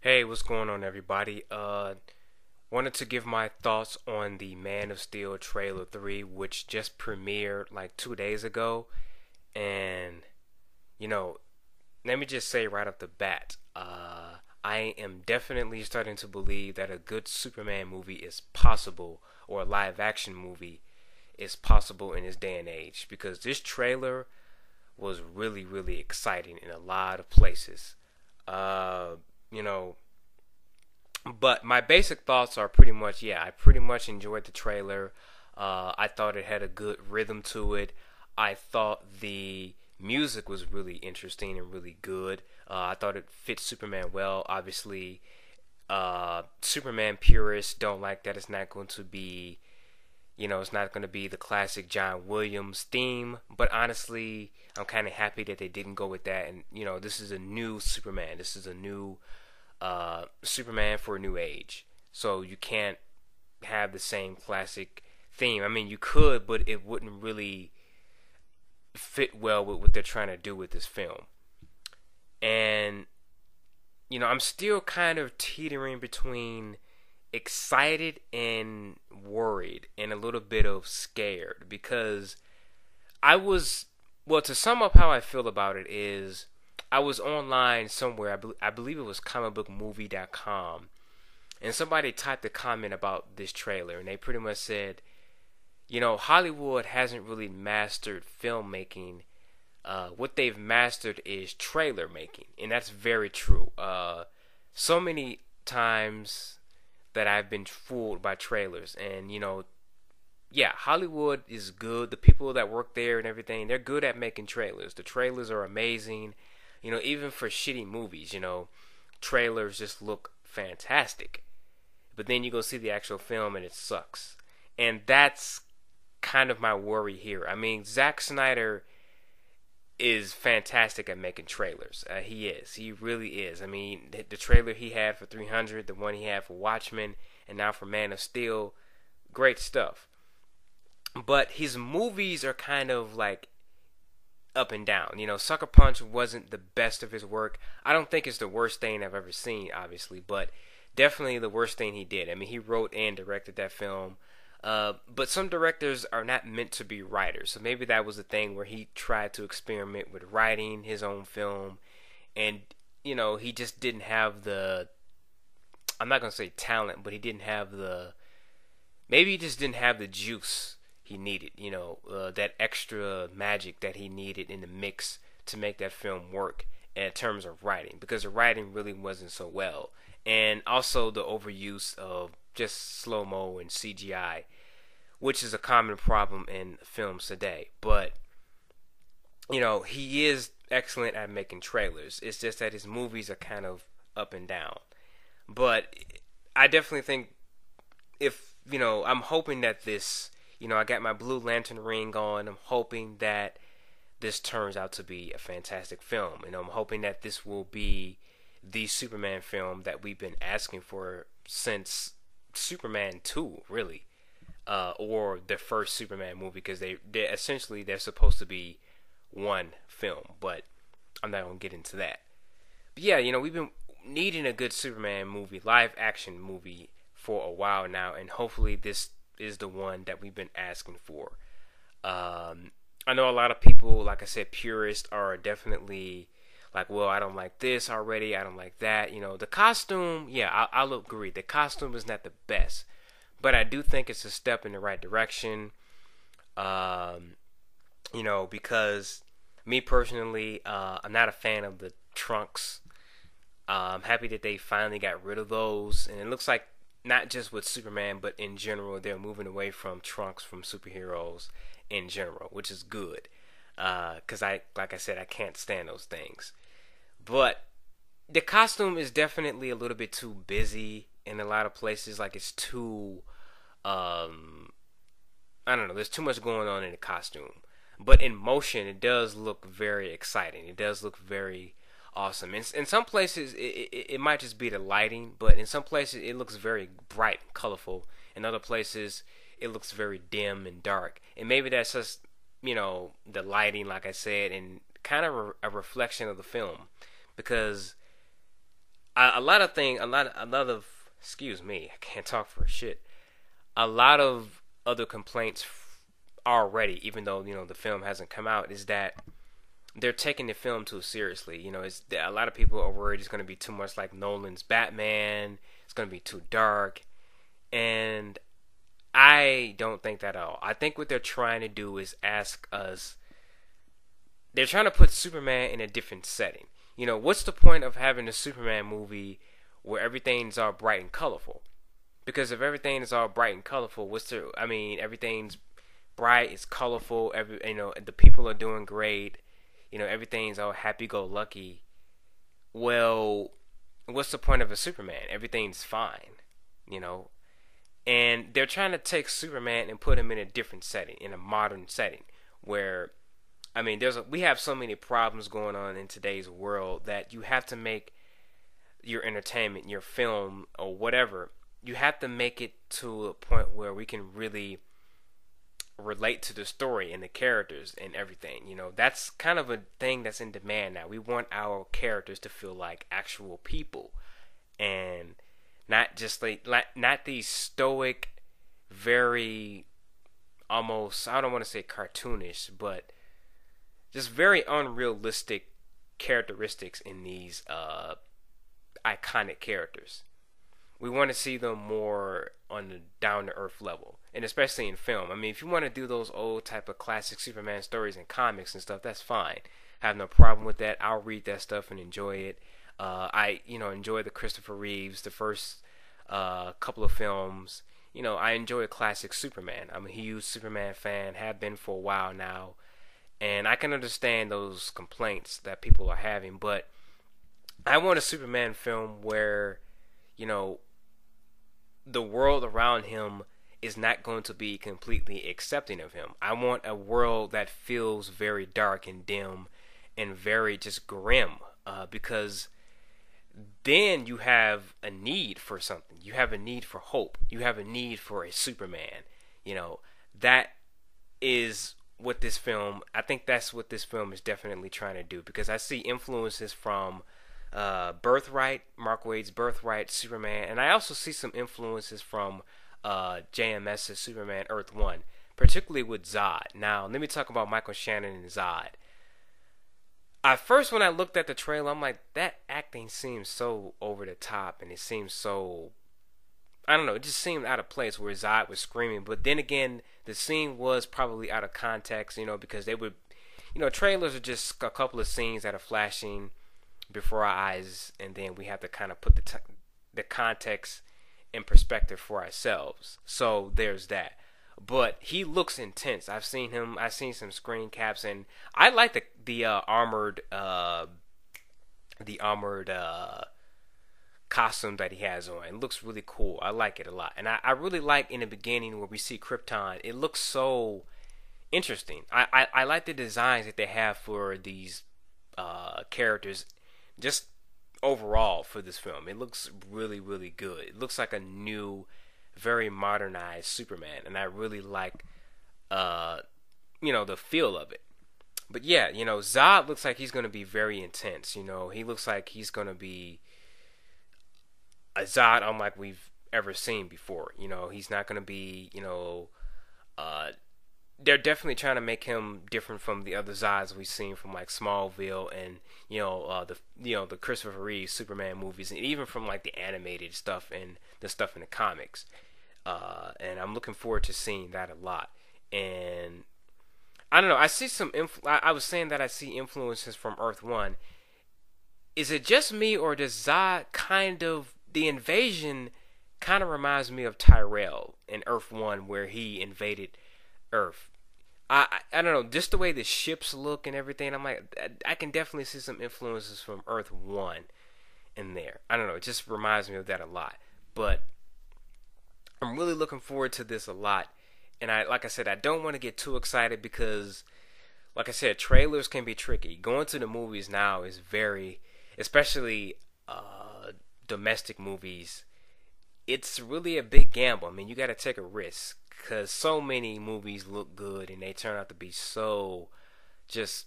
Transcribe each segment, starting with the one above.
Hey, what's going on, everybody? Wanted to give my thoughts on the Man of Steel trailer 3, which just premiered like 2 days ago. And, you know, let me just say right off the bat, I am definitely starting to believe that a good Superman movie is possible, or a live action movie is possible in this day and age, because this trailer was really, really exciting in a lot of places. Uh, you know, but my basic thoughts are pretty much, yeah, I pretty much enjoyed the trailer. I thought it had a good rhythm to it. I thought the music was really interesting and really good. I thought it fit Superman well. Obviously, Superman purists don't like that it's not going to be, it's not going to be the classic John Williams theme. But honestly, I'm kind of happy that they didn't go with that. And, this is a new Superman. This is a new Superman for a new age. So you can't have the same classic theme. I mean, you could, but it wouldn't really fit well with what they're trying to do with this film. And I'm still kind of teetering between excited and worried and a little bit of scared because I was, well, to sum up how I feel about it is I was online somewhere, I believe it was comicbookmovie.com, and somebody typed a comment about this trailer, and they pretty much said, Hollywood hasn't really mastered filmmaking. What they've mastered is trailer making, and that's very true. So many times that I've been fooled by trailers, and yeah, Hollywood is good. The people that work there and everything, they're good at making trailers. The trailers are amazing. Even for shitty movies, trailers just look fantastic. But then you go see the actual film and it sucks. And that's kind of my worry here. I mean, Zack Snyder is fantastic at making trailers. He is. He really is. I mean, the trailer he had for 300, the one he had for Watchmen, and now for Man of Steel, great stuff. But his movies are kind of like up and down. Sucker Punch wasn't the best of his work. I don't think it's the worst thing I've ever seen, obviously, but definitely the worst thing he did. I mean, he wrote and directed that film. But some directors are not meant to be writers, so maybe that was the thing where he tried to experiment with writing his own film, and he just didn't have the, I'm not gonna say talent, but he didn't have the, maybe he just didn't have the juice he needed, that extra magic that he needed in the mix to make that film work in terms of writing, because the writing really wasn't so well, and also the overuse of just slow mo and CGI, which is a common problem in films today. But he is excellent at making trailers. It's just that his movies are kind of up and down. But I definitely think, if I'm hoping that this, I got my Blue Lantern ring on. I'm hoping that this turns out to be a fantastic film, and I'm hoping that this will be the Superman film that we've been asking for since Superman 2, really, or the first Superman movie, because they're supposed to be one film, but I'm not gonna get into that. But yeah, we've been needing a good Superman movie, live action movie, for a while now, and hopefully this is the one that we've been asking for. I know a lot of people, like I said, purists, are definitely like, well, I don't like this already, I don't like that. The costume, yeah, I'll agree. The costume is not the best, but I do think it's a step in the right direction. Um, because me personally, I'm not a fan of the trunks. I'm happy that they finally got rid of those, and it looks like not just with Superman, but in general, they're moving away from trunks from superheroes in general, which is good. Because like I said, I can't stand those things. But the costume is definitely a little bit too busy in a lot of places. Like, it's too, I don't know. There's too much going on in the costume. But in motion, it does look very exciting. It does look very awesome. In some places, it might just be the lighting, but in some places, it looks very bright and colorful. In other places, it looks very dim and dark. And maybe that's just, the lighting, like I said, and kind of a reflection of the film. Because a lot of things, a lot of, excuse me, I can't talk for shit. A lot of other complaints already, even though the film hasn't come out, is that they're taking the film too seriously. It's a lot of people are worried it's going to be too much like Nolan's Batman. It's going to be too dark, and I don't think that at all. I think what they're trying to do is ask us. They're trying to put Superman in a different setting. What's the point of having a Superman movie where everything's all bright and colorful? Because if everything is all bright and colorful, what's the? I mean, everything's bright, it's colorful. The people are doing great. Everything's all happy-go-lucky. Well, what's the point of a Superman? Everything's fine. You know, and they're trying to take Superman and put him in a different setting, in a modern setting, where I mean, we have so many problems going on in today's world that you have to make your entertainment, your film, or whatever. You have to make it to a point where we can really relate to the story and the characters and everything. That's kind of a thing that's in demand now. We want our characters to feel like actual people, and not just not these stoic, very almost, I don't want to say cartoonish, but just very unrealistic characteristics in these iconic characters. We want to see them more on the down to earth level, and especially in film. I mean, if you want to do those old type of classic Superman stories in comics and stuff, that's fine. I have no problem with that. I'll read that stuff and enjoy it. I enjoy the Christopher Reeves, the first couple of films. I enjoy classic Superman. I'm a huge Superman fan, have been for a while now, and I can understand those complaints that people are having. But I want a Superman film where the world around him is not going to be completely accepting of him. I want a world that feels very dark and dim and very just grim, because then you have a need for something. You have a need for hope. You have a need for a Superman. That is what this film, I think that's what this film is definitely trying to do, because I see influences from Birthright, Mark Waid's Birthright, Superman, and I also see some influences from JMS's Superman Earth 1, particularly with Zod. Now, let me talk about Michael Shannon and Zod. At first, when I looked at the trailer, I'm like, that acting seems so over the top, and it seems so, I don't know, it just seemed out of place where Zod was screaming. But then again, the scene was probably out of context, because they would, trailers are just a couple of scenes that are flashing before our eyes, and then we have to kind of put the context in perspective for ourselves. So there's that. But he looks intense. I've seen some screen caps, and I like the armored costume that he has on. It looks really cool. I like it a lot, and I really like in the beginning where we see Krypton. It looks so interesting. I like the designs that they have for these characters, just overall for this film. It looks really, really good. It looks like a new, very modernized Superman, and I really like the feel of it. But yeah, Zod looks like he's going to be very intense. He looks like he's going to be a Zod unlike we've ever seen before. He's not going to be, they're definitely trying to make him different from the other Zods we've seen from like Smallville and the Christopher Reeve Superman movies, and even from like the animated stuff and the stuff in the comics. And I'm looking forward to seeing that a lot. And I don't know. I see some. I was saying that I see influences from Earth 1. Is it just me, or does Zod the invasion kind of reminds me of Tyrell in Earth 1, where he invaded Earth? I don't know, just the way the ships look and everything. I'm like, I can definitely see some influences from Earth 1 in there. I don't know, it just reminds me of that a lot. But I'm really looking forward to this a lot. And like I said, I don't want to get too excited because, like I said, trailers can be tricky. Going to the movies now is very, especially domestic movies, it's really a big gamble. I mean, you got to take a risk, because so many movies look good and they turn out to be so just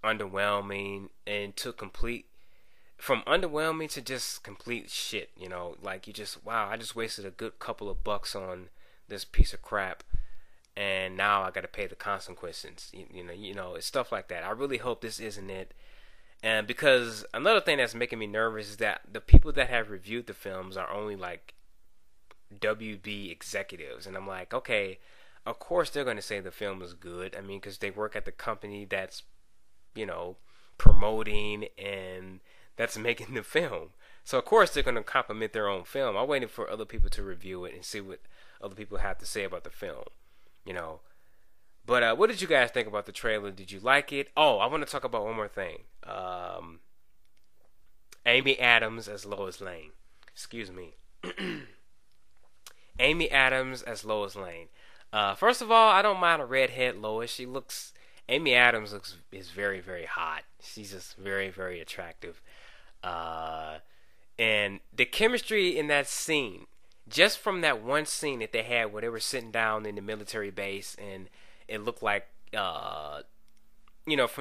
underwhelming and to complete from underwhelming to just complete shit. Like you just wow, I just wasted a good couple of bucks on this piece of crap, and now I got to pay the consequences. It's stuff like that. I really hope this isn't it. And because another thing that's making me nervous is that the people that have reviewed the films are only like WB executives, and I'm like, okay, of course they're going to say the film is good. I mean, because they work at the company that's, you know, promoting and that's making the film. So of course they're going to compliment their own film. I'm waiting for other people to review it and see what other people have to say about the film, you know. But what did you guys think about the trailer? Did you like it? Oh, I want to talk about one more thing. Amy Adams as Lois Lane. Excuse me. Amy Adams as Lois Lane. First of all, I don't mind a redhead Lois. Amy Adams is very, very hot. She's just very, very attractive. And the chemistry in that scene, just from that one scene that they had where they were sitting down in the military base, and it looked like, from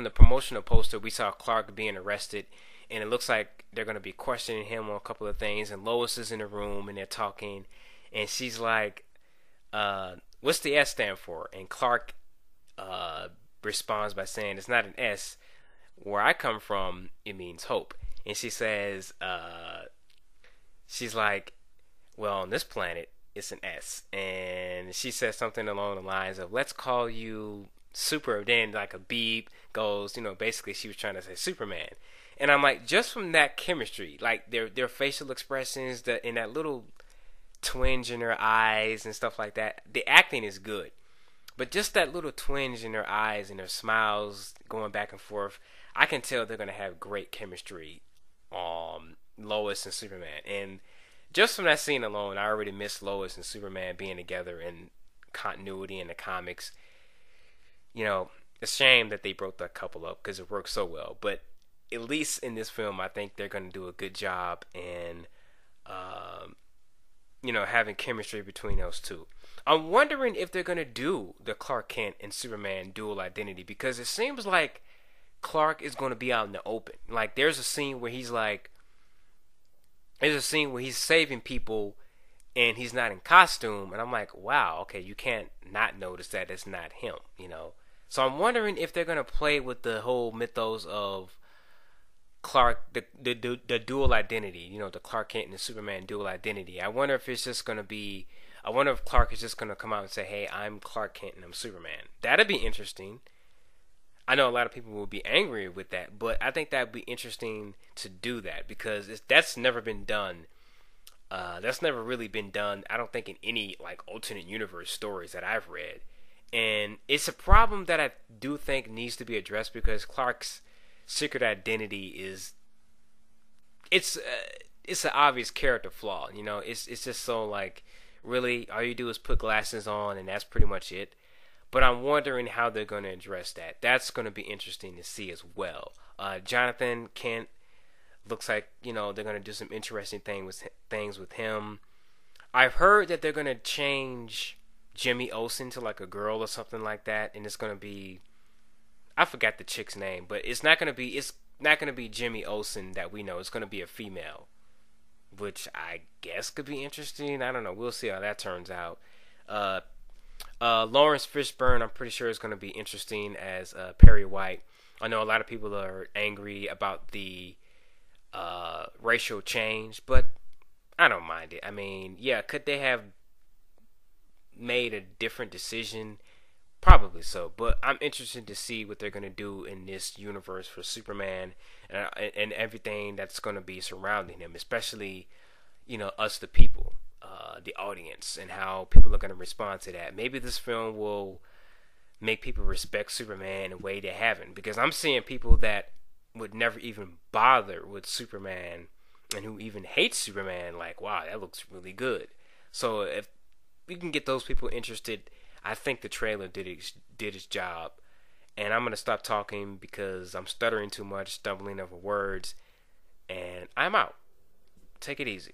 the promotional poster, we saw Clark being arrested, and it looks like they're going to be questioning him on a couple of things, and Lois is in the room, and they're talking, and she's like, what's the S stand for? And Clark responds by saying, it's not an S. Where I come from, it means hope. And she says, she's like, well, on this planet, it's an S. And she says something along the lines of, let's call you Super. Then like a beep goes, basically she was trying to say Superman. And I'm like, just from that chemistry, like their facial expressions, in that little twinge in her eyes and stuff like that, the acting is good. But just that little twinge in her eyes and her smiles going back and forth, I can tell they're going to have great chemistry, Lois and Superman. And just from that scene alone, I already miss Lois and Superman being together in continuity in the comics. It's a shame that they broke that couple up because it worked so well. But at least in this film, I think they're going to do a good job in, having chemistry between those two. I'm wondering if they're going to do the Clark Kent and Superman dual identity, because it seems like Clark is going to be out in the open. Like, there's a scene where he's saving people and he's not in costume, and I'm like, wow, okay, you can't not notice that it's not him, So I'm wondering if they're going to play with the whole mythos of Clark, the dual identity, the Clark Kent and the Superman dual identity. I wonder if Clark is just going to come out and say, hey, I'm Clark Kent and I'm Superman. That'd be interesting. I know a lot of people will be angry with that, but I think that'd be interesting to do that, because that's never been done. That's never really been done, I don't think, in any like alternate universe stories that I've read. And it's a problem that I do think needs to be addressed, because Clark's secret identity it's an obvious character flaw. It's just so like, really, all you do is put glasses on and that's pretty much it. But I'm wondering how they're going to address that. That's going to be interesting to see as well. Jonathan Kent looks like, they're going to do some interesting things with him. I've heard that they're going to change Jimmy Olsen to like a girl or something like that, and it's going to be, I forgot the chick's name, but it's not going to be Jimmy Olsen that we know. It's going to be a female, which I guess could be interesting. I don't know. We'll see how that turns out. Lawrence Fishburne, I'm pretty sure is going to be interesting as Perry White. I know a lot of people are angry about the racial change, but I don't mind it. I mean, yeah, could they have made a different decision? Probably so, but I'm interested to see what they're going to do in this universe for Superman and everything that's going to be surrounding him, especially, us the people, the audience, and how people are going to respond to that. Maybe this film will make people respect Superman in a way they haven't, because I'm seeing people that would never even bother with Superman and who even hate Superman like, wow, that looks really good. So if we can get those people interested, I think the trailer did its job. And I'm going to stop talking because I'm stuttering too much, stumbling over words, and I'm out. Take it easy.